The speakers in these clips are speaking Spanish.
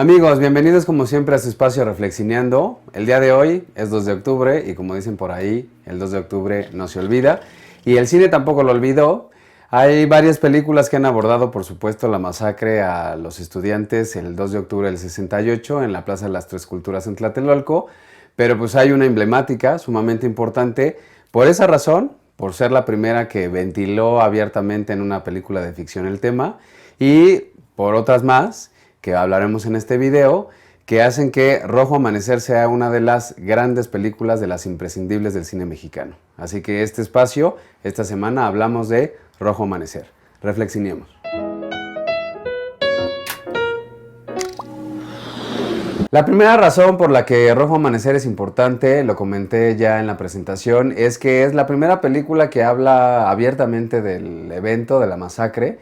Amigos, bienvenidos como siempre a su espacio Reflexineando. El día de hoy es 2 de octubre y como dicen por ahí, el 2 de octubre no se olvida. Y el cine tampoco lo olvidó. Hay varias películas que han abordado, por supuesto, la masacre a los estudiantes el 2 de octubre del 68 en la Plaza de las Tres Culturas en Tlatelolco. Pero pues hay una emblemática sumamente importante. Por esa razón, por ser la primera que ventiló abiertamente en una película de ficción el tema. Y por otras más que hablaremos en este video, que hacen que Rojo Amanecer sea una de las grandes películas de las imprescindibles del cine mexicano. Así que este espacio, esta semana hablamos de Rojo Amanecer. Reflexionemos. La primera razón por la que Rojo Amanecer es importante, lo comenté ya en la presentación, es que es la primera película que habla abiertamente del evento, de la masacre.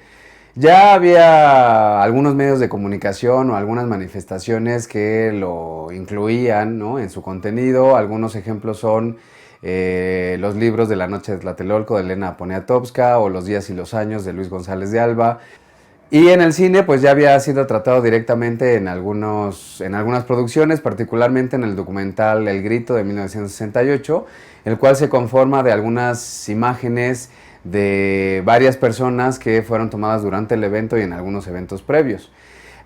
Ya había algunos medios de comunicación o algunas manifestaciones que lo incluían, ¿no?, en su contenido. Algunos ejemplos son los libros de La Noche de Tlatelolco de Elena Poniatowska o Los días y los años de Luis González de Alba. Y en el cine pues ya había sido tratado directamente en algunas producciones, particularmente en el documental El Grito de 1968, el cual se conforma de algunas imágenes de varias personas que fueron tomadas durante el evento y en algunos eventos previos.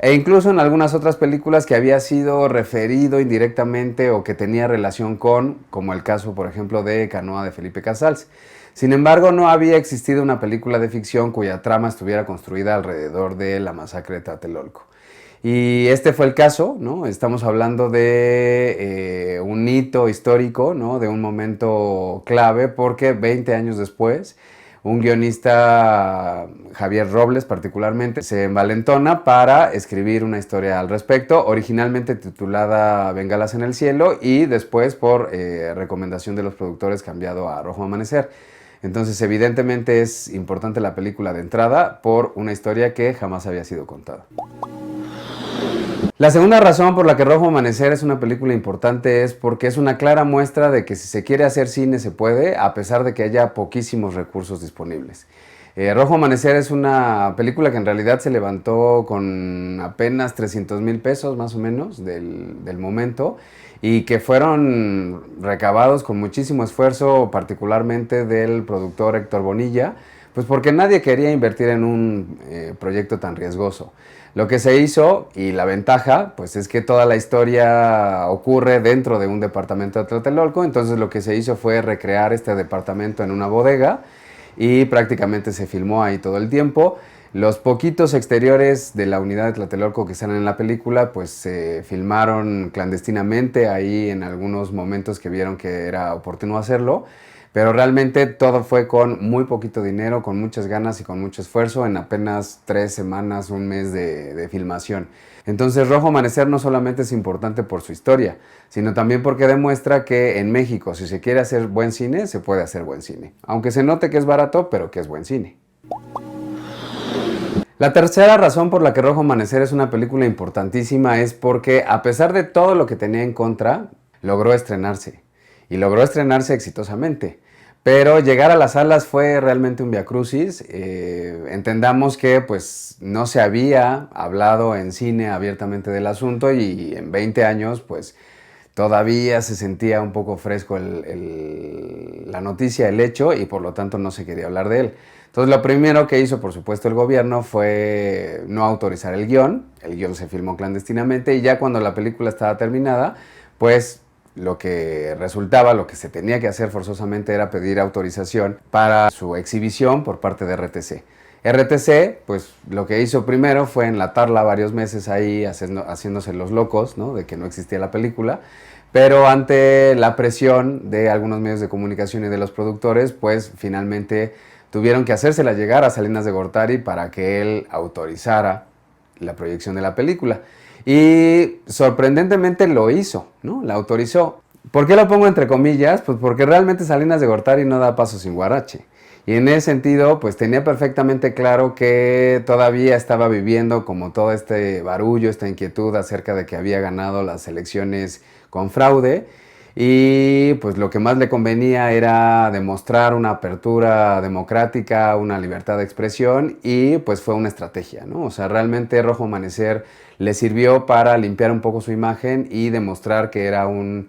E incluso en algunas otras películas que había sido referido indirectamente o que tenía relación con, como el caso por ejemplo de Canoa de Felipe Casals. Sin embargo, no había existido una película de ficción cuya trama estuviera construida alrededor de la masacre de Tlatelolco. Y este fue el caso, ¿no? Estamos hablando de un hito histórico, ¿no?, de un momento clave, porque 20 años después, un guionista, Javier Robles particularmente, se envalentona para escribir una historia al respecto, originalmente titulada Bengalas en el cielo y después por recomendación de los productores cambiado a Rojo Amanecer. Entonces evidentemente es importante la película de entrada por una historia que jamás había sido contada. La segunda razón por la que Rojo Amanecer es una película importante es porque es una clara muestra de que si se quiere hacer cine se puede, a pesar de que haya poquísimos recursos disponibles. Rojo Amanecer es una película que en realidad se levantó con apenas 300,000 pesos más o menos del momento y que fueron recabados con muchísimo esfuerzo, particularmente del productor Héctor Bonilla, pues porque nadie quería invertir en un proyecto tan riesgoso. Lo que se hizo, y la ventaja, pues es que toda la historia ocurre dentro de un departamento de Tlatelolco, entonces lo que se hizo fue recrear este departamento en una bodega y prácticamente se filmó ahí todo el tiempo. Los poquitos exteriores de la unidad de Tlatelolco que salen en la película, pues se filmaron clandestinamente ahí en algunos momentos que vieron que era oportuno hacerlo. Pero realmente todo fue con muy poquito dinero, con muchas ganas y con mucho esfuerzo en apenas 3 semanas, un mes de filmación. Entonces Rojo Amanecer no solamente es importante por su historia, sino también porque demuestra que en México, si se quiere hacer buen cine, se puede hacer buen cine. Aunque se note que es barato, pero que es buen cine. La tercera razón por la que Rojo Amanecer es una película importantísima es porque, a pesar de todo lo que tenía en contra, logró estrenarse. Y logró estrenarse exitosamente. Pero llegar a las salas fue realmente un viacrucis. Entendamos que pues no se había hablado en cine abiertamente del asunto y en 20 años pues todavía se sentía un poco fresco la noticia, el hecho, y por lo tanto no se quería hablar de él. Entonces lo primero que hizo, por supuesto, el gobierno fue no autorizar el guión se filmó clandestinamente y ya cuando la película estaba terminada, pues lo que resultaba, lo que se tenía que hacer forzosamente era pedir autorización para su exhibición por parte de RTC. RTC, pues lo que hizo primero fue enlatarla varios meses ahí haciéndose los locos, ¿no?, de que no existía la película, pero ante la presión de algunos medios de comunicación y de los productores, pues finalmente tuvieron que hacérsela llegar a Salinas de Gortari para que él autorizara la proyección de la película. Y sorprendentemente lo hizo, ¿no? La autorizó. ¿Por qué lo pongo entre comillas? Pues porque realmente Salinas de Gortari no da paso sin guarache. Y en ese sentido, pues tenía perfectamente claro que todavía estaba viviendo como todo este barullo, esta inquietud acerca de que había ganado las elecciones con fraude. y pues lo que más le convenía era demostrar una apertura democrática, una libertad de expresión y pues fue una estrategia, ¿no? O sea, realmente Rojo Amanecer le sirvió para limpiar un poco su imagen y demostrar que era un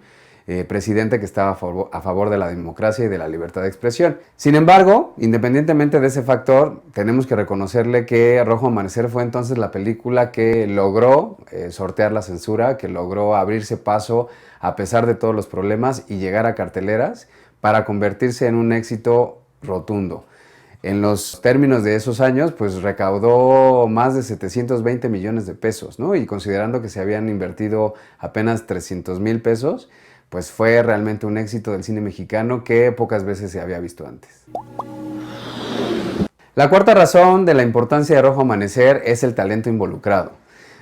presidente que estaba a favor de la democracia y de la libertad de expresión. Sin embargo, independientemente de ese factor, tenemos que reconocerle que Rojo Amanecer fue entonces la película que logró sortear la censura, que logró abrirse paso a pesar de todos los problemas y llegar a carteleras para convertirse en un éxito rotundo. En los términos de esos años, pues recaudó más de 720 millones de pesos, ¿no? Y considerando que se habían invertido apenas 300,000 pesos, pues fue realmente un éxito del cine mexicano que pocas veces se había visto antes. La cuarta razón de la importancia de Rojo Amanecer es el talento involucrado.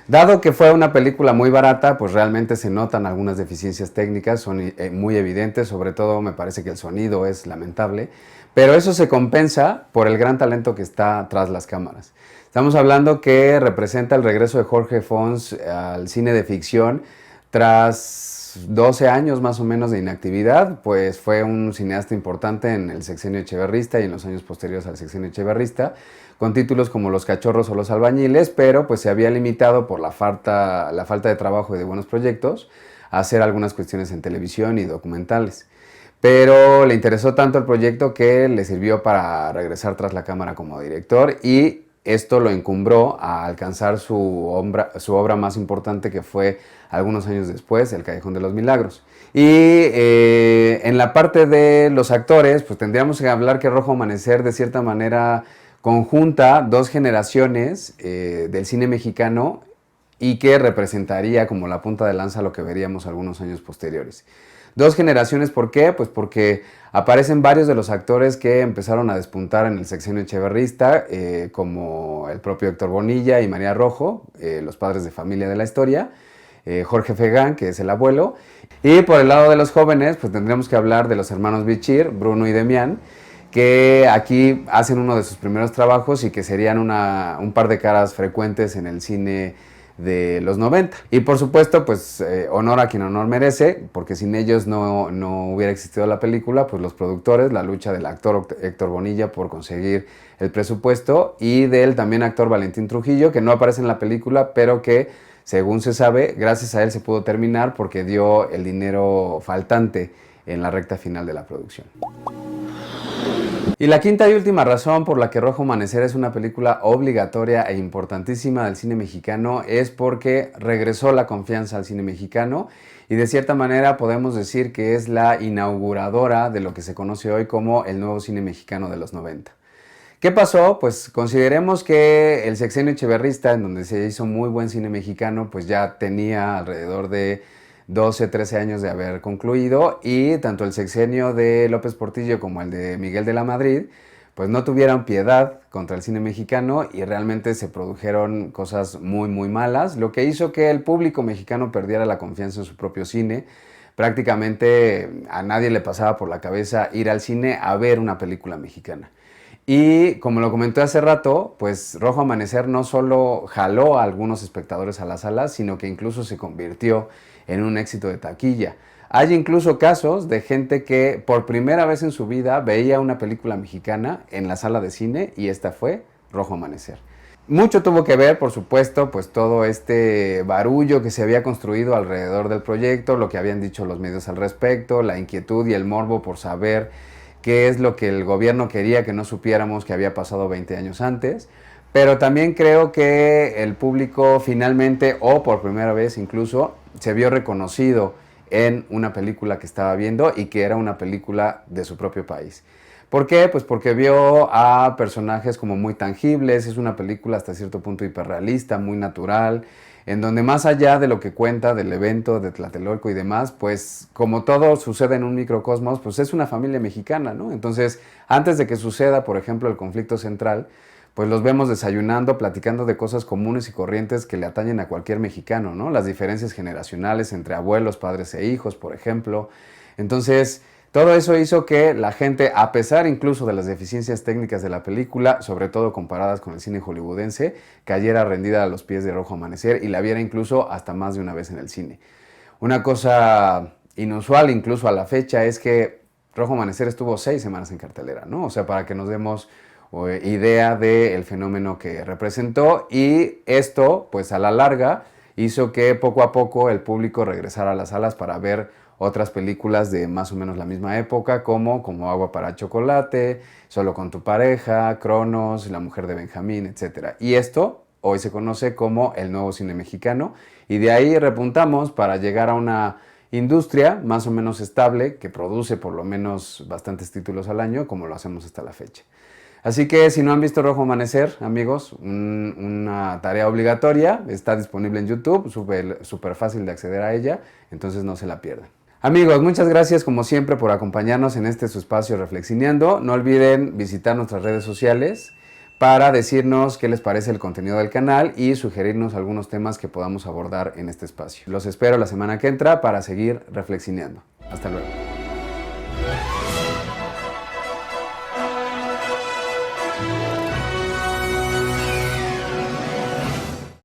Dado que fue una película muy barata, pues realmente se notan algunas deficiencias técnicas, son muy evidentes, sobre todo me parece que el sonido es lamentable, pero eso se compensa por el gran talento que está tras las cámaras. Estamos hablando que representa el regreso de Jorge Fons al cine de ficción tras 12 años más o menos de inactividad, pues fue un cineasta importante en el sexenio echeverrista y en los años posteriores al sexenio echeverrista, con títulos como Los Cachorros o Los Albañiles, pero pues se había limitado por la falta de trabajo y de buenos proyectos a hacer algunas cuestiones en televisión y documentales. Pero le interesó tanto el proyecto que le sirvió para regresar tras la cámara como director y esto lo encumbró a alcanzar su obra más importante, que fue algunos años después, El Callejón de los Milagros. Y en la parte de los actores, pues tendríamos que hablar que Rojo Amanecer de cierta manera conjunta dos generaciones del cine mexicano y que representaría como la punta de lanza lo que veríamos algunos años posteriores. Dos generaciones, ¿por qué? Pues porque aparecen varios de los actores que empezaron a despuntar en el sexenio echeverrista, como el propio Héctor Bonilla y María Rojo, los padres de familia de la historia, Jorge Fegán, que es el abuelo, y por el lado de los jóvenes, pues tendríamos que hablar de los hermanos Bichir, Bruno y Demián, que aquí hacen uno de sus primeros trabajos y que serían un par de caras frecuentes en el cine de los 90. Y por supuesto, pues honor a quien honor merece, porque sin ellos no hubiera existido la película, pues los productores, la lucha del actor Héctor Bonilla por conseguir el presupuesto y del también actor Valentín Trujillo, que no aparece en la película, pero que según se sabe, gracias a él se pudo terminar porque dio el dinero faltante en la recta final de la producción. Y la quinta y última razón por la que Rojo Amanecer es una película obligatoria e importantísima del cine mexicano es porque regresó la confianza al cine mexicano y de cierta manera podemos decir que es la inauguradora de lo que se conoce hoy como el nuevo cine mexicano de los 90. ¿Qué pasó? Pues consideremos que el sexenio echeverrista, en donde se hizo muy buen cine mexicano, pues ya tenía alrededor de 12, 13 años de haber concluido y tanto el sexenio de López Portillo como el de Miguel de la Madrid pues no tuvieron piedad contra el cine mexicano y realmente se produjeron cosas muy muy malas, lo que hizo que el público mexicano perdiera la confianza en su propio cine. Prácticamente a nadie le pasaba por la cabeza ir al cine a ver una película mexicana. Y como lo comenté hace rato, pues Rojo Amanecer no solo jaló a algunos espectadores a las salas, sino que incluso se convirtió en un éxito de taquilla. Hay incluso casos de gente que por primera vez en su vida veía una película mexicana en la sala de cine y esta fue Rojo Amanecer. Mucho tuvo que ver, por supuesto, pues todo este barullo que se había construido alrededor del proyecto, lo que habían dicho los medios al respecto, la inquietud y el morbo por saber qué es lo que el gobierno quería que no supiéramos que había pasado 20 años antes. Pero también creo que el público finalmente, o por primera vez incluso, se vio reconocido en una película que estaba viendo y que era una película de su propio país. ¿Por qué? Pues porque vio a personajes como muy tangibles, es una película hasta cierto punto hiperrealista, muy natural, en donde más allá de lo que cuenta del evento de Tlatelolco y demás, pues como todo sucede en un microcosmos, pues es una familia mexicana, ¿no? Entonces, antes de que suceda, por ejemplo, el conflicto central, pues los vemos desayunando, platicando de cosas comunes y corrientes que le atañen a cualquier mexicano, ¿no? Las diferencias generacionales entre abuelos, padres e hijos, por ejemplo. Entonces, todo eso hizo que la gente, a pesar incluso de las deficiencias técnicas de la película, sobre todo comparadas con el cine hollywoodense, cayera rendida a los pies de Rojo Amanecer y la viera incluso hasta más de una vez en el cine. Una cosa inusual incluso a la fecha es que Rojo Amanecer estuvo 6 semanas en cartelera, ¿no? O sea, para que nos demos idea del fenómeno que representó, y esto, pues a la larga, hizo que poco a poco el público regresara a las salas para ver otras películas de más o menos la misma época, como Agua para Chocolate, Solo con tu pareja, Cronos, La mujer de Benjamín, etc. Y esto hoy se conoce como el nuevo cine mexicano, y de ahí repuntamos para llegar a una industria más o menos estable que produce por lo menos bastantes títulos al año, como lo hacemos hasta la fecha. Así que si no han visto Rojo Amanecer, amigos, una tarea obligatoria, está disponible en YouTube, súper fácil de acceder a ella, entonces no se la pierdan. Amigos, muchas gracias como siempre por acompañarnos en este su espacio Reflexineando. No olviden visitar nuestras redes sociales para decirnos qué les parece el contenido del canal y sugerirnos algunos temas que podamos abordar en este espacio. Los espero la semana que entra para seguir reflexineando. Hasta luego.